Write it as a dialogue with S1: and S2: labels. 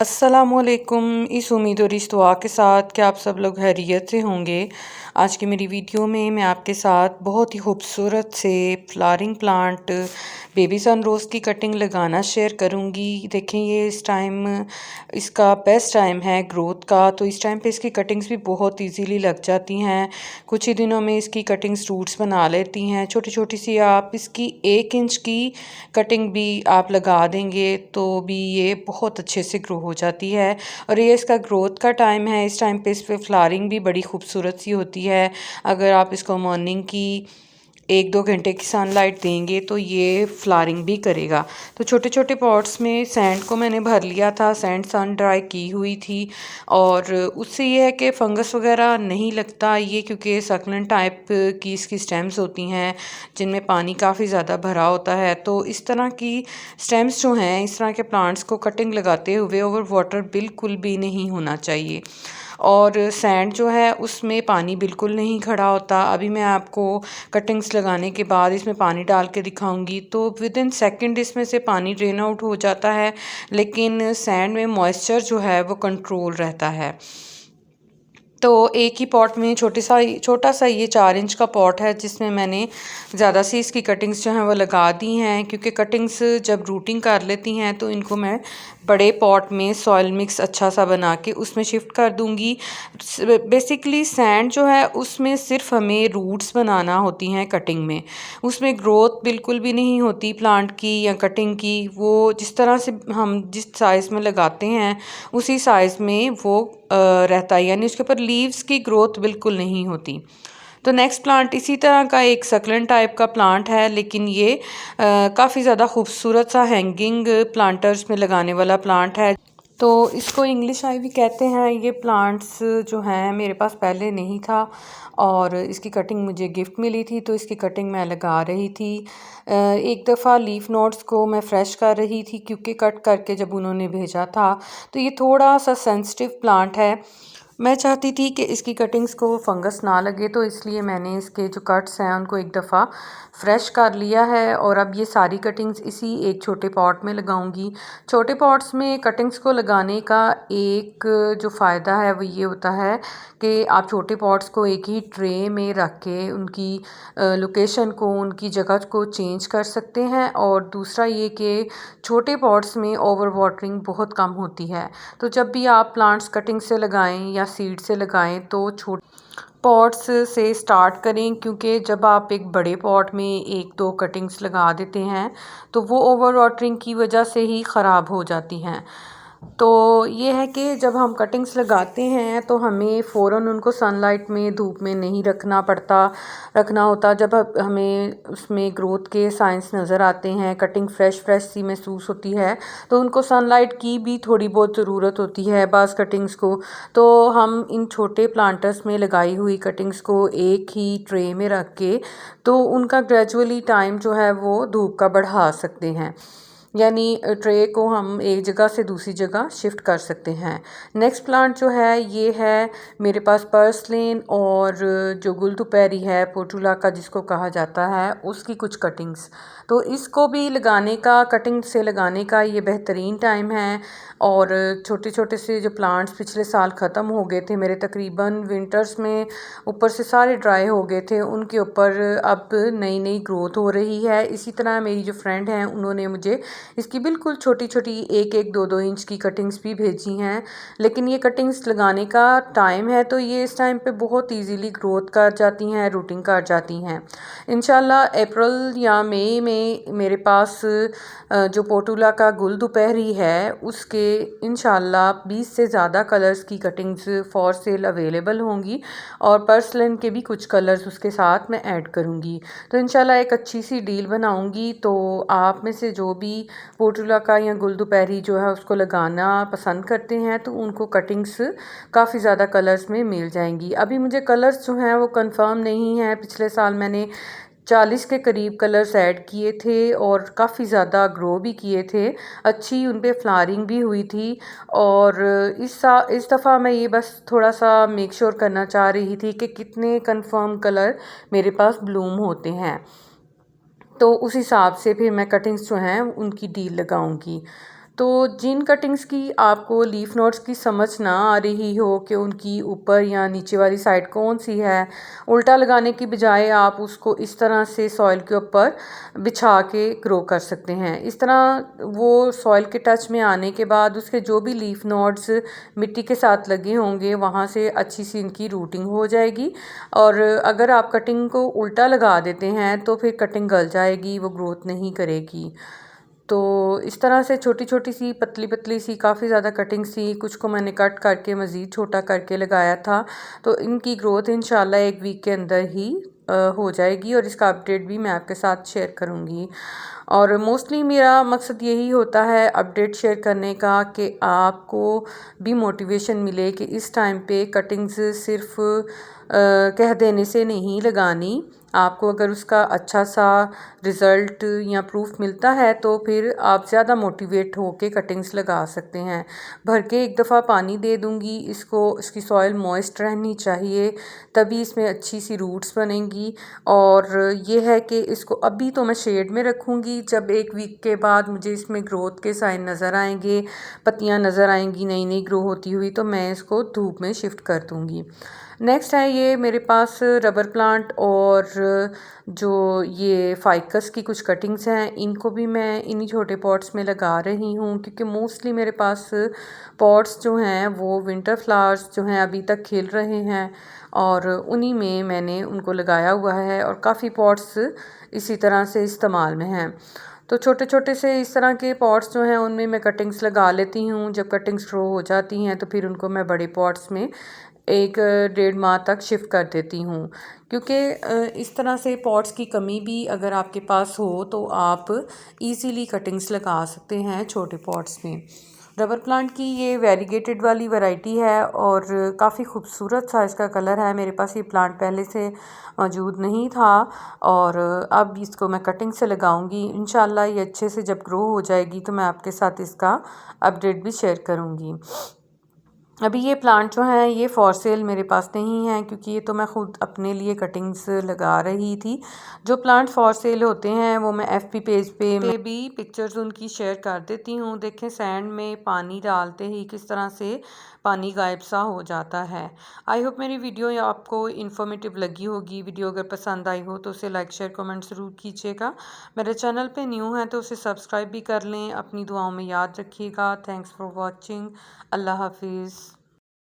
S1: अस्सलामुअलैकुम। इस उम्मीद और इस दुआ के साथ कि आप सब लोग खैरियत से होंगे। आज की मेरी वीडियो में मैं आपके साथ बहुत ही खूबसूरत से फ्लावरिंग प्लांट बेबी सन रोज़ की कटिंग लगाना शेयर करूंगी। देखें, ये इस टाइम इसका बेस्ट टाइम है ग्रोथ का, तो इस टाइम पे इसकी कटिंग्स भी बहुत इजीली लग जाती हैं। कुछ ही दिनों में इसकी कटिंग्स रूट्स बना लेती हैं। छोटी छोटी सी आप इसकी 1 इंच की कटिंग भी आप लगा देंगे तो भी ये बहुत अच्छे से ग्रो हो जाती है। और ये इसका ग्रोथ का टाइम है। इस टाइम पे इस पे फ्लावरिंग भी बड़ी खूबसूरत सी होती है। अगर आप इसको मॉर्निंग की 1-2 घंटे की सनलाइट देंगे तो ये फ्लावरिंग भी करेगा। तो छोटे छोटे पॉट्स में सैंड को मैंने भर लिया था, सैंड सन ड्राई की हुई थी। और उससे ये है कि फंगस वगैरह नहीं लगता ये, क्योंकि सकलेंट टाइप की इसकी स्टेम्स होती हैं जिनमें पानी काफ़ी ज़्यादा भरा होता है। तो इस तरह की स्टेम्स जो हैं, इस तरह के प्लांट्स को कटिंग लगाते हुए ओवर वाटर बिल्कुल भी नहीं होना चाहिए। और सैंड जो है उसमें पानी बिल्कुल नहीं खड़ा होता। अभी मैं आपको कटिंग्स लगाने के बाद इसमें पानी डाल के दिखाऊंगी तो विद इन सेकेंड इसमें से पानी ड्रेन आउट हो जाता है, लेकिन सैंड में मॉइस्चर जो है वो कंट्रोल रहता है। तो एक ही पॉट में छोटा सा ये 4 इंच का पॉट है जिसमें मैंने ज़्यादा सी इसकी कटिंग्स जो हैं वो लगा दी हैं, क्योंकि कटिंग्स जब रूटिंग कर लेती हैं तो इनको मैं बड़े पॉट में सॉइल मिक्स अच्छा सा बना के उसमें शिफ्ट कर दूंगी। बेसिकली सैंड जो है उसमें सिर्फ हमें रूट्स बनाना होती हैं कटिंग में, उसमें ग्रोथ बिल्कुल भी नहीं होती प्लांट की या कटिंग की। वो जिस तरह से हम जिस साइज़ में लगाते हैं उसी साइज़ में वो रहता है, यानी उसके ऊपर लीव्स की ग्रोथ बिल्कुल नहीं होती। तो नेक्स्ट प्लांट इसी तरह का एक सकलेंट टाइप का प्लांट है, लेकिन ये काफ़ी ज़्यादा खूबसूरत सा हैंगिंग प्लांटर्स में लगाने वाला प्लांट है। तो इसको इंग्लिश आइवी कहते हैं। ये प्लांट्स जो हैं मेरे पास पहले नहीं था और इसकी कटिंग मुझे गिफ्ट मिली थी, तो इसकी कटिंग मैं लगा रही थी। एक दफ़ा लीफ नोट्स को मैं फ्रेश कर रही थी, क्योंकि कट करके जब उन्होंने भेजा था तो ये थोड़ा सा सेंसिटिव प्लांट है। मैं चाहती थी कि इसकी कटिंग्स को फंगस ना लगे, तो इसलिए मैंने इसके जो कट्स हैं उनको एक दफ़ा फ्रेश कर लिया है और अब ये सारी कटिंग्स इसी एक छोटे पॉट में लगाऊंगी। छोटे पॉट्स में कटिंग्स को लगाने का एक जो फ़ायदा है वो ये होता है कि आप छोटे पॉट्स को एक ही ट्रे में रख के उनकी लोकेशन को, उनकी जगह को चेंज कर सकते हैं। और दूसरा ये कि छोटे पॉट्स में ओवर वाटरिंग बहुत कम होती है। तो जब भी आप प्लांट्स कटिंग से लगाएं या सीड से लगाएं तो छोटे पॉट्स से स्टार्ट करें, क्योंकि जब आप एक बड़े पॉट में 1-2 कटिंग्स लगा देते हैं तो वो ओवर वाटरिंग की वजह से ही ख़राब हो जाती हैं। तो ये है कि जब हम कटिंग्स लगाते हैं तो हमें फ़ौरन उनको सनलाइट में, धूप में नहीं रखना होता। जब हमें उसमें ग्रोथ के साइंस नज़र आते हैं, कटिंग फ्रेश सी महसूस होती है, तो उनको सनलाइट की भी थोड़ी बहुत ज़रूरत होती है बाज़ कटिंग्स को। तो हम इन छोटे प्लांटर्स में लगाई हुई कटिंग्स को एक ही ट्रे में रख के तो उनका ग्रेजुअली टाइम जो है वो धूप का बढ़ा सकते हैं, यानी ट्रे को हम एक जगह से दूसरी जगह शिफ्ट कर सकते हैं। नेक्स्ट प्लांट जो है ये है मेरे पास पर्सलेन, और जो गुलदुपहरी है पोटुला का जिसको कहा जाता है, उसकी कुछ कटिंग्स। तो इसको भी लगाने का, कटिंग से लगाने का ये बेहतरीन टाइम है। और छोटे छोटे से जो प्लांट्स पिछले साल ख़त्म हो गए थे मेरे, तकरीबन विंटर्स में ऊपर से सारे ड्राई हो गए थे, उनके ऊपर अब नई नई ग्रोथ हो रही है। इसी तरह मेरी जो फ्रेंड हैं उन्होंने मुझे इसकी बिल्कुल छोटी छोटी 1-1, 2-2 इंच की कटिंग्स भी भेजी हैं। लेकिन ये कटिंग्स लगाने का टाइम है तो ये इस टाइम पे बहुत इजीली ग्रोथ कर जाती हैं, रूटिंग कर जाती हैं। इंशाल्लाह अप्रैल या मई में मेरे पास जो पोटुला का गुल दोपहरी है उसके इंशाल्लाह 20 से ज़्यादा कलर्स की कटिंग्स फॉर सेल अवेलेबल होंगी, और पर्सलन के भी कुछ कलर्स उसके साथ मैं ऐड करूँगी। तो इंशाल्लाह एक अच्छी सी डील बनाऊँगी। तो आप में से जो भी पोटुला का या गुल दोपहरी जो है उसको लगाना पसंद करते हैं तो उनको कटिंग्स काफ़ी ज़्यादा कलर्स में मिल जाएंगी। अभी मुझे कलर्स जो हैं वो कंफर्म नहीं है। पिछले साल मैंने 40 के करीब कलर्स ऐड किए थे और काफ़ी ज़्यादा ग्रो भी किए थे, अच्छी उन पे फ्लावरिंग भी हुई थी। और इस दफ़ा मैं ये बस थोड़ा सा मेक श्योर करना चाह रही थी कि कितने कंफर्म कलर मेरे पास ब्लूम होते हैं, तो उस हिसाब से फिर मैं कटिंग्स जो हैं उनकी डील लगाऊंगी। तो जिन कटिंग्स की आपको लीफ नोट्स की समझ ना आ रही हो कि उनकी ऊपर या नीचे वाली साइड कौन सी है, उल्टा लगाने की बजाय आप उसको इस तरह से सॉइल के ऊपर बिछा के ग्रो कर सकते हैं। इस तरह वो सॉइल के टच में आने के बाद उसके जो भी लीफ नोड्स मिट्टी के साथ लगे होंगे वहाँ से अच्छी सी इनकी रूटिंग हो जाएगी। और अगर आप कटिंग को उल्टा लगा देते हैं तो फिर कटिंग गल जाएगी, वो ग्रोथ नहीं करेगी। तो इस तरह से छोटी छोटी सी पतली पतली सी काफ़ी ज़्यादा कटिंग्स थी, कुछ को मैंने कट करके मज़ीद छोटा करके लगाया था। तो इनकी ग्रोथ इंशाल्लाह 1 वीक के अंदर ही हो जाएगी और इसका अपडेट भी मैं आपके साथ शेयर करूँगी। और मोस्टली मेरा मकसद यही होता है अपडेट शेयर करने का कि आपको भी मोटिवेशन मिले कि इस टाइम पे कटिंग्स सिर्फ कह देने से नहीं लगानी। आपको अगर उसका अच्छा सा रिज़ल्ट या प्रूफ मिलता है तो फिर आप ज़्यादा मोटिवेट होके कटिंग्स लगा सकते हैं। भर के एक दफ़ा पानी दे दूँगी इसको, इसकी सॉइल मॉइस्ट रहनी चाहिए, तभी इसमें अच्छी सी रूट्स बनेंगी। और ये है कि इसको अभी तो मैं शेड में रखूँगी, जब 1 वीक के बाद मुझे इसमें ग्रोथ के साइन नज़र आएंगे, पत्तियाँ नज़र आएंगी नई नई ग्रो होती हुई, तो मैं इसको धूप में शिफ्ट कर दूँगी। नेक्स्ट है ये मेरे पास रबर प्लांट और जो ये फाइकस की कुछ कटिंग्स हैं, इनको भी मैं इन्हीं छोटे पॉट्स में लगा रही हूँ क्योंकि मोस्टली मेरे पास पॉट्स जो हैं वो विंटर फ्लावर्स जो हैं अभी तक खिल रहे हैं और उन्हीं में मैंने उनको लगाया हुआ है और काफ़ी पॉट्स इसी तरह से इस्तेमाल में हैं। तो छोटे छोटे से इस तरह के पॉट्स जो हैं उनमें मैं कटिंग्स लगा लेती हूँ। जब कटिंग्स ग्रो हो जाती हैं तो फिर उनको मैं बड़े पॉट्स में 1 डेढ़ माह तक शिफ्ट कर देती हूँ क्योंकि इस तरह से पॉट्स की कमी भी अगर आपके पास हो तो आप इजीली कटिंग्स लगा सकते हैं छोटे पॉट्स में। रबर प्लांट की ये वेरीगेटेड वाली वैरायटी है और काफ़ी खूबसूरत सा इसका कलर है। मेरे पास ये प्लांट पहले से मौजूद नहीं था और अब इसको मैं कटिंग से लगाऊंगी। इंशाल्लाह ये अच्छे से जब ग्रो हो जाएगी तो मैं आपके साथ इसका अपडेट भी शेयर करूंगी। अभी ये प्लांट जो हैं ये फॉर सेल मेरे पास नहीं है क्योंकि ये तो मैं ख़ुद अपने लिए कटिंग्स लगा रही थी। जो प्लांट फॉर सेल होते हैं वो मैं एफपी पेज पे भी पिक्चर्स उनकी शेयर कर देती हूँ। देखें सैंड में पानी डालते ही किस तरह से पानी गायब सा हो जाता है। आई होप मेरी वीडियो आपको इन्फॉर्मेटिव लगी होगी। वीडियो अगर पसंद आई हो तो उसे लाइक शेयर कमेंट ज़रूर कीजिएगा। मेरे चैनल पे न्यू है तो उसे सब्सक्राइब भी कर लें। अपनी दुआओं में याद रखिएगा। Thanks for watching. अल्लाह हाफिज़।